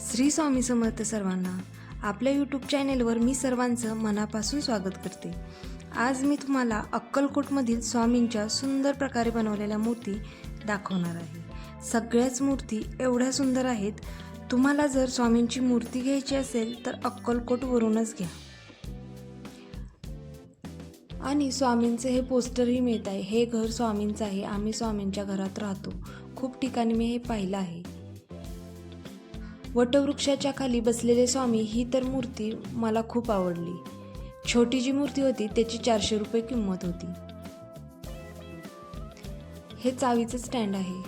श्री स्वामी समर्थ सर्वांना. आपल्या यूट्यूब चॅनेलवर मी सर्वांचं मनापासून स्वागत करते. आज मी तुम्हाला अक्कलकोटमधील स्वामींच्या सुंदर प्रकारे बनवलेल्या मूर्ती दाखवणार आहे. सगळ्याच मूर्ती एवढ्या सुंदर आहेत. तुम्हाला जर स्वामींची मूर्ती घ्यायची असेल तर अक्कलकोटवरूनच घ्या. आणि स्वामींचे हे पोस्टरही मिळत आहे. हे घर स्वामींचं आहे. आम्ही स्वामींच्या घरात राहतो. खूप ठिकाणी मी हे पाहिलं आहे. वटवृक्षाच्या खाली बसलेले स्वामी ही तर मूर्ती मला खूप आवडली. छोटी जी मूर्ती होती त्याची 400 रुपये किंमत होती. हे चावीचं स्टँड आहे.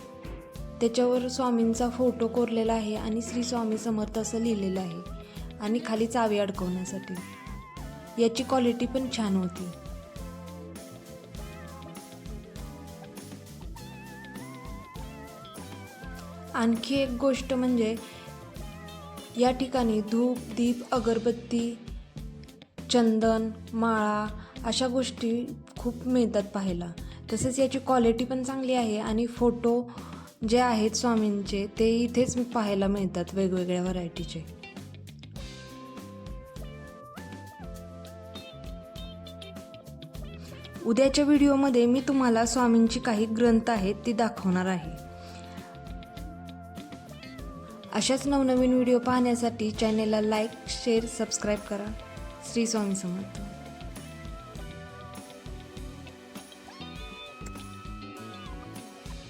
त्याच्यावर स्वामींचा फोटो कोरलेला आहे आणि श्री स्वामी समर्थ असं लिहिलेलं आहे आणि खाली चावी अडकवण्यासाठी. याची क्वालिटी पण छान होती. आणखी एक गोष्ट म्हणजे या ठिकाणी धूप, दीप, अगरबत्ती, चंदन, माळा अशा गोष्टी खूप मिळतात पाहायला. तसेच याची क्वालिटी पण चांगली आहे आणि फोटो जे आहेत स्वामींचे ते इथेच पाहायला मिळतात वेगवेगळ्या व्हरायटीचे. उद्याच्या व्हिडिओमध्ये मी तुम्हाला स्वामींची काही ग्रंथ आहेत ती दाखवणार आहे. अशाच नवनवीन व्हिडिओ पाहण्यासाठी चॅनेलला लाईक, शेअर, सबस्क्राईब करा. श्री स्वामी समर्थ.